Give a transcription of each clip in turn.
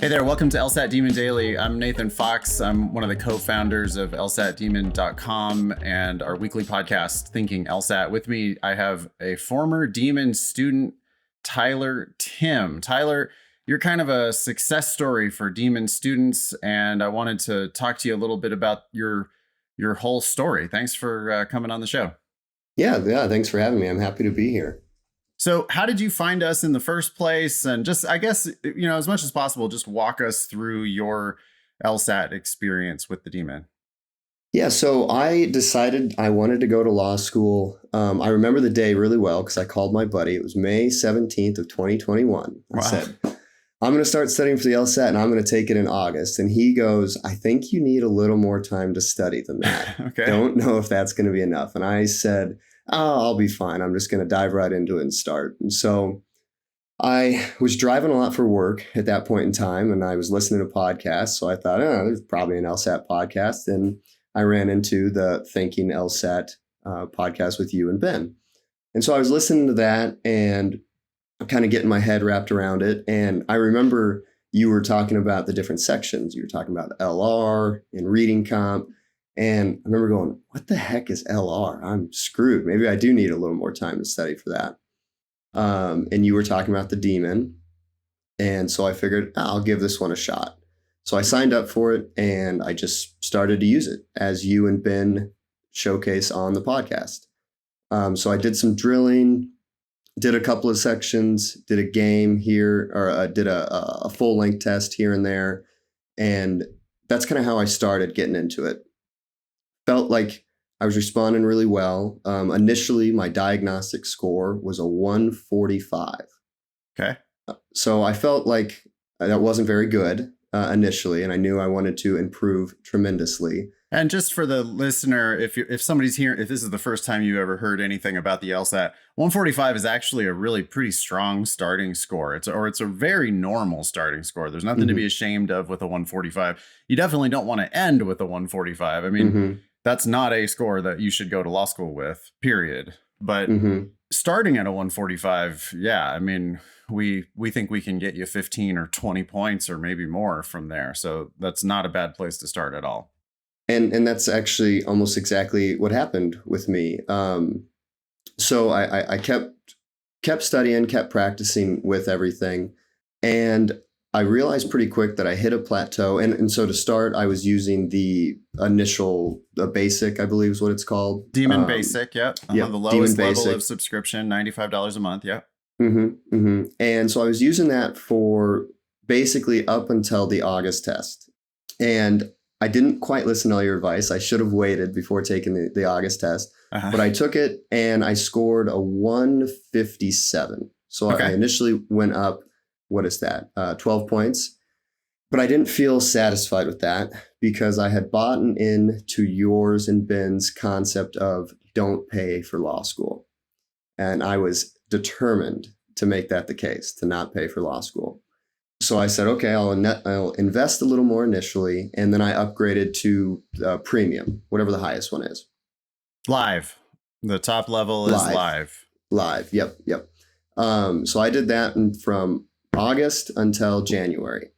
Hey there, welcome to LSAT Demon Daily. I'm Nathan Fox. I'm one of the co-founders of LSATDemon.com and our weekly podcast, Thinking LSAT. With me, I have a former Demon student, Tyler Tim. Tyler, you're kind of a success story for Demon students, and I wanted to talk to you a little bit about your whole story. Thanks for coming on the show. Yeah, thanks for having me. I'm happy to be here. So how did you find us in the first place? And just, I guess, as much as possible, just walk us through your LSAT experience with the Demon. Yeah, so I decided I wanted to go to law school. I remember the day really well because I called my buddy. It was May 17th of 2021. I said, I'm going to start studying for the LSAT and I'm going to take it in August. And he goes, I think you need a little more time to study than that. Okay. Don't know if that's going to be enough. And I said, I'll be fine. I'm just going to dive right into it and start. And so I was driving a lot for work at that point in time, and I was listening to podcasts. So I thought, there's probably an LSAT podcast. And I ran into the Thinking LSAT podcast with you and Ben. And so I was listening to that and kind of getting my head wrapped around it. And I remember you were talking about the different sections. You were talking about LR and reading comp. And I remember going, what the heck is LR? I'm screwed. Maybe I do need a little more time to study for that. And you were talking about the Demon. And so I figured, I'll give this one a shot. So I signed up for it and I just started to use it as you and Ben showcase on the podcast. So I did some drilling, did a couple of sections, did a game here, or did a full length test here and there. And that's kind of how I started getting into it. Felt like I was responding really well. Initially, my diagnostic score was a 145. Okay. So I felt like that wasn't very good initially, and I knew I wanted to improve tremendously. And just for the listener, if somebody's here, if this is the first time you ever heard anything about the LSAT, 145 is actually a really pretty strong starting score. It's a very normal starting score. There's nothing to be ashamed of with a 145. You definitely don't want to end with a 145. I mean, that's not a score that you should go to law school with, period. But starting at a 145, yeah, I mean, we think we can get you 15 or 20 points or maybe more from there. So that's not a bad place to start at all. And that's actually almost exactly what happened with me. So I kept studying, kept practicing with everything. And I realized pretty quick that I hit a plateau. And so to start, I was using the initial, basic, I believe is what it's called. Demon Basic, yeah. Yeah, the lowest Demon level Basic. of subscription, $95 a month, yeah. And so I was using that for basically up until the August test. And I didn't quite listen to all your advice. I should have waited before taking the August test. But I took it and I scored a 157. So I initially went up, what is that, 12 points. But I didn't feel satisfied with that because I had bought into yours and Ben's concept of don't pay for law school. And I was determined to make that the case, to not pay for law school. So I said, okay, I'll invest a little more initially, and then I upgraded to premium, whatever the highest one is. Live. The top level is live. Live, yep. So I did that from August until January,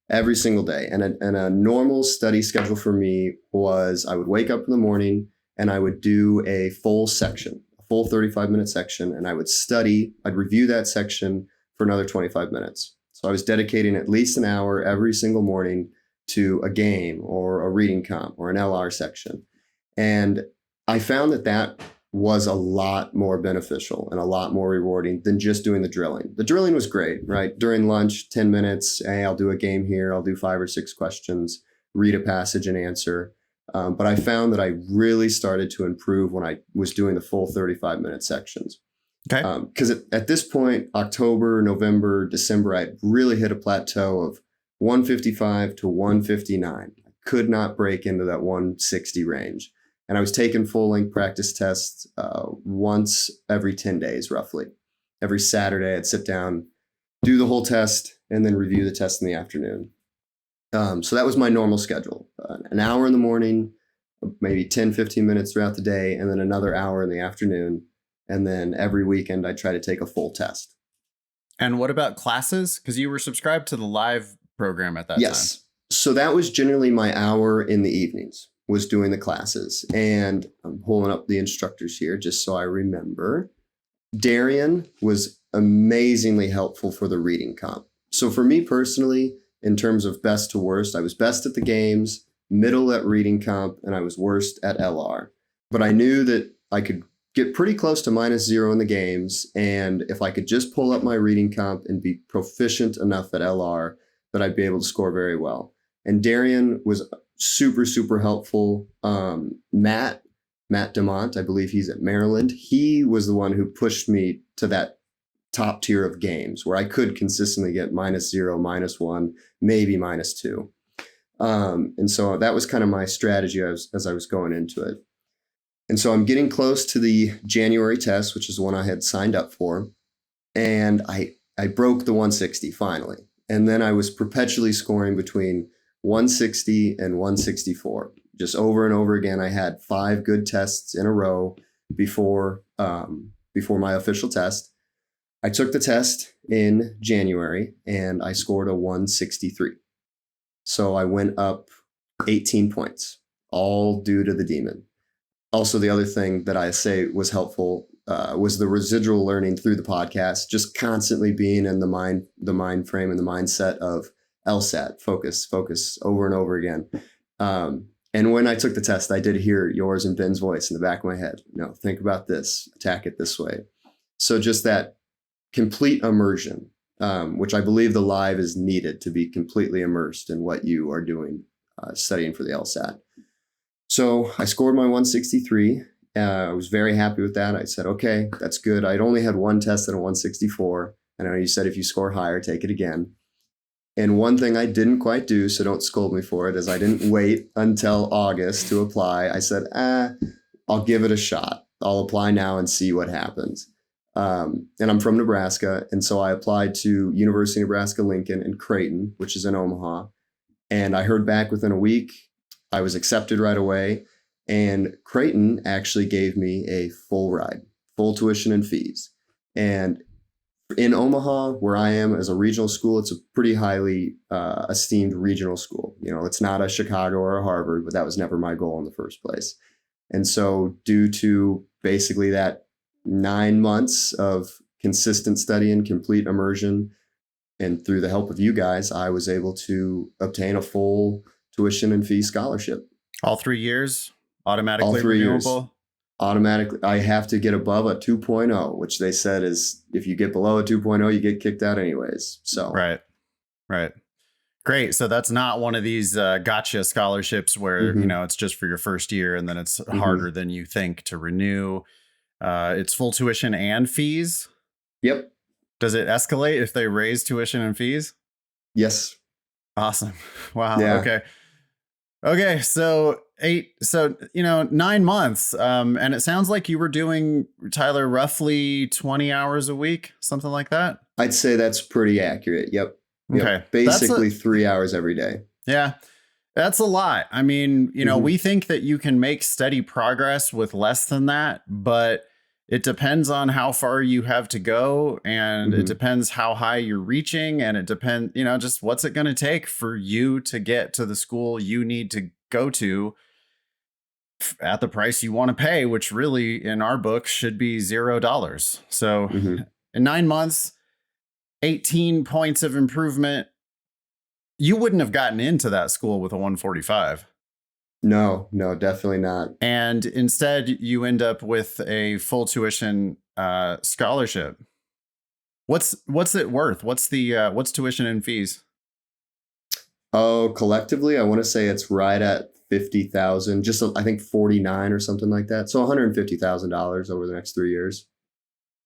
every single day. And a normal study schedule for me was I would wake up in the morning and I would do a full section, a full 35-minute section, and I would study. I'd review that section for another 25 minutes. So I was dedicating at least an hour every single morning to a game or a reading comp or an LR section. And I found that was a lot more beneficial and a lot more rewarding than just doing the drilling. The drilling was great, right? During lunch, 10 minutes, hey, I'll do a game here. I'll do 5 or 6 questions, read a passage and answer. But I found that I really started to improve when I was doing the full 35-minute sections. Okay. Because at this point, October, November, December, I really hit a plateau of 155 to 159. I could not break into that 160 range. And I was taking full-length practice tests once every 10 days, roughly. Every Saturday, I'd sit down, do the whole test, and then review the test in the afternoon. So that was my normal schedule. An hour in the morning, maybe 10, 15 minutes throughout the day, and then another hour in the afternoon. And then every weekend, I try to take a full test. And what about classes? Because you were subscribed to the live program at that time? Yes. So that was generally my hour in the evenings, was doing the classes. And I'm pulling up the instructors here just so I remember. Darian was amazingly helpful for the reading comp. So for me personally, in terms of best to worst, I was best at the games, middle at reading comp, and I was worst at LR. But I knew that I could get pretty close to -0 in the games. And if I could just pull up my reading comp and be proficient enough at LR, that I'd be able to score very well. And Darian was super, super helpful. Matt Demont, I believe he's at Maryland. He was the one who pushed me to that top tier of games where I could consistently get -0, -1, maybe -2. And so that was kind of my strategy as I was going into it. And so I'm getting close to the January test, which is the one I had signed up for. And I broke the 160 finally. And then I was perpetually scoring between 160 and 164. Just over and over again. I had 5 good tests in a row before my official test. I took the test in January and I scored a 163. So I went up 18 points, all due to the Demon. Also, the other thing that I say was helpful was the residual learning through the podcast, just constantly being in the mind frame and the mindset of LSAT, focus over and over again. And when I took the test, I did hear yours and Ben's voice in the back of my head. Think about this, attack it this way. So just that complete immersion, which I believe the live is needed to be completely immersed in what you are doing, studying for the LSAT. So I scored my 163. I was very happy with that. I said, okay, that's good. I'd only had one test at a 164. I know you said if you score higher, take it again. And one thing I didn't quite do, so don't scold me for it, is I didn't wait until August to apply. I said, I'll give it a shot. I'll apply now and see what happens. And I'm from Nebraska. And so I applied to University of Nebraska-Lincoln and Creighton, which is in Omaha. And I heard back within a week. I was accepted right away. And Creighton actually gave me a full ride, full tuition and fees. And in Omaha, where I am as a regional school, it's a pretty highly esteemed regional school. It's not a Chicago or a Harvard, but that was never my goal in the first place. And so due to basically that 9 months of consistent study and complete immersion, and through the help of you guys, I was able to obtain a full tuition and fee scholarship. All 3 years, automatically all 3 renewable? Years. Automatically, I have to get above a 2.0, which they said is if you get below a 2.0, you get kicked out anyways. So right. Great. So that's not one of these gotcha scholarships where, it's just for your first year and then it's harder than you think to renew. It's full tuition and fees. Yep. Does it escalate if they raise tuition and fees? Yes. Awesome. Wow. Yeah. Okay. So 9 months. And it sounds like you were doing, Tyler, roughly 20 hours a week, something like that. I'd say that's pretty accurate. Yep. Okay. Basically 3 hours every day. Yeah. That's a lot. I mean, we think that you can make steady progress with less than that, but it depends on how far you have to go. And it depends how high you're reaching. And it depends, just what's it going to take for you to get to the school you need to go to at the price you want to pay, which really in our book should be $0. So in 9 months, 18 points of improvement. You wouldn't have gotten into that school with a 145. No, definitely not. And instead you end up with a full tuition scholarship. What's it worth? What's tuition and fees? Oh, collectively, I want to say it's right at 50,000, just I think 49 or something like that. So $150,000 over the next 3 years.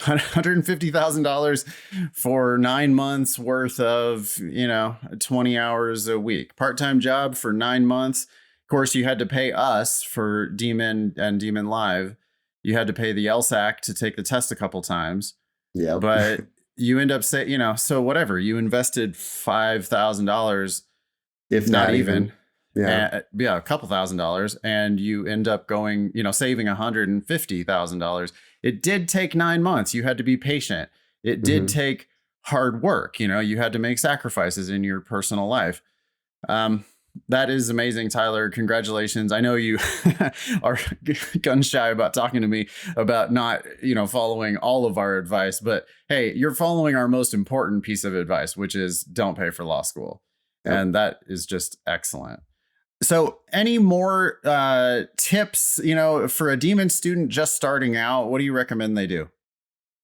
$150,000 for 9 months worth of, 20 hours a week. Part-time job for 9 months. Of course, you had to pay us for Demon and Demon Live. You had to pay the LSAC to take the test a couple times. Yeah. But you end up saying, so whatever, you invested $5,000, if not even. Yeah, a couple $1,000, and you end up going, saving $150,000. It did take 9 months. You had to be patient. It did take hard work. You had to make sacrifices in your personal life. That is amazing, Tyler. Congratulations. I know you are gun shy about talking to me about not, following all of our advice, but hey, you're following our most important piece of advice, which is don't pay for law school. Yep. And that is just excellent. So any more tips, for a Demon student just starting out? What do you recommend they do?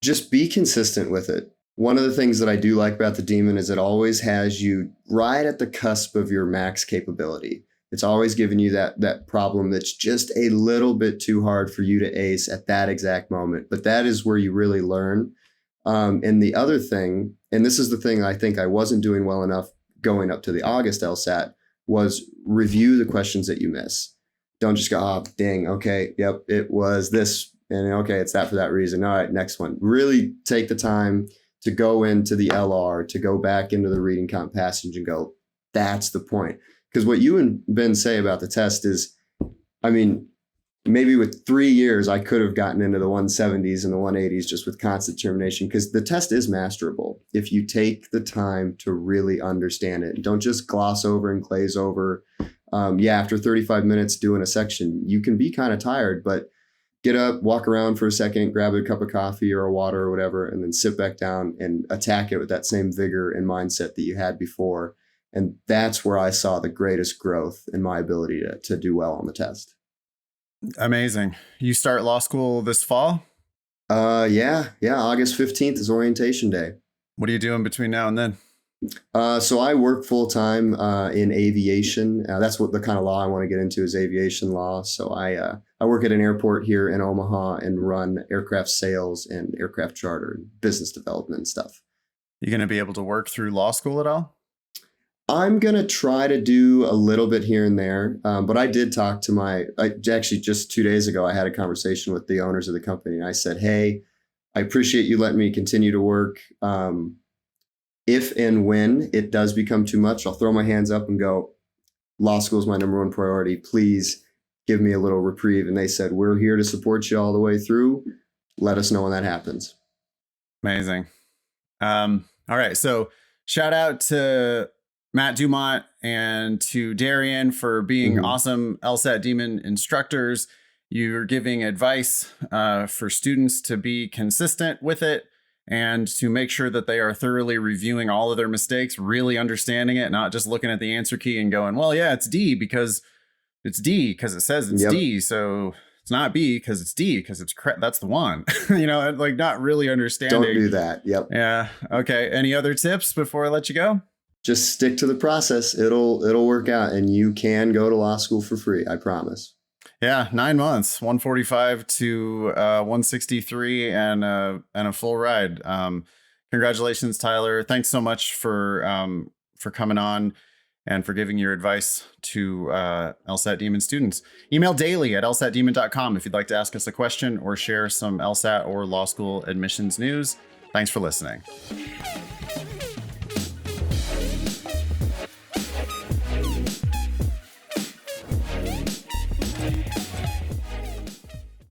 Just be consistent with it. One of the things that I do like about the Demon is it always has you right at the cusp of your max capability. It's always giving you that problem that's just a little bit too hard for you to ace at that exact moment. But that is where you really learn. And the other thing, and this is the thing I think I wasn't doing well enough going up to the August LSAT, was review the questions that you miss. Don't just go, oh, dang, okay, yep, it was this. And okay, it's that for that reason. All right, next one. Really take the time to go into the LR, to go back into the reading comp passage and go, that's the point. Because what you and Ben say about the test is, I mean, maybe with 3 years, I could have gotten into the 170s and the 180s just with constant determination, because the test is masterable if you take the time to really understand it. Don't just gloss over and glaze over. After 35 minutes doing a section, you can be kind of tired, but get up, walk around for a second, grab a cup of coffee or a water or whatever, and then sit back down and attack it with that same vigor and mindset that you had before. And that's where I saw the greatest growth in my ability to do well on the test. Amazing. You start law school this fall? Yeah. August 15th is orientation day. What are you doing between now and then? So I work full time in aviation. That's what the kind of law I want to get into is aviation law. So I work at an airport here in Omaha and run aircraft sales and aircraft charter and business development and stuff. You going to be able to work through law school at all? I'm going to try to do a little bit here and there. But I did talk to actually just 2 days ago, I had a conversation with the owners of the company. And I said, hey, I appreciate you letting me continue to work. If and when it does become too much, I'll throw my hands up and go, law school is my number one priority. Please give me a little reprieve. And they said, we're here to support you all the way through. Let us know when that happens. Amazing. All right. So shout out to Matt Dumont and to Darian for being awesome LSAT Demon instructors. You're giving advice for students to be consistent with it and to make sure that they are thoroughly reviewing all of their mistakes, really understanding it, not just looking at the answer key and going, well, yeah, it's D because it says it's D. So it's not B because it's D because that's the one, like not really understanding. Don't do that. Yep. Yeah. Okay. Any other tips before I let you go? Just stick to the process. It'll work out, and you can go to law school for free. I promise. Yeah, 9 months, 145 to 163, and a full ride. Congratulations, Tyler! Thanks so much for coming on and for giving your advice to LSAT Demon students. Email daily at lsatdemon.com if you'd like to ask us a question or share some LSAT or law school admissions news. Thanks for listening.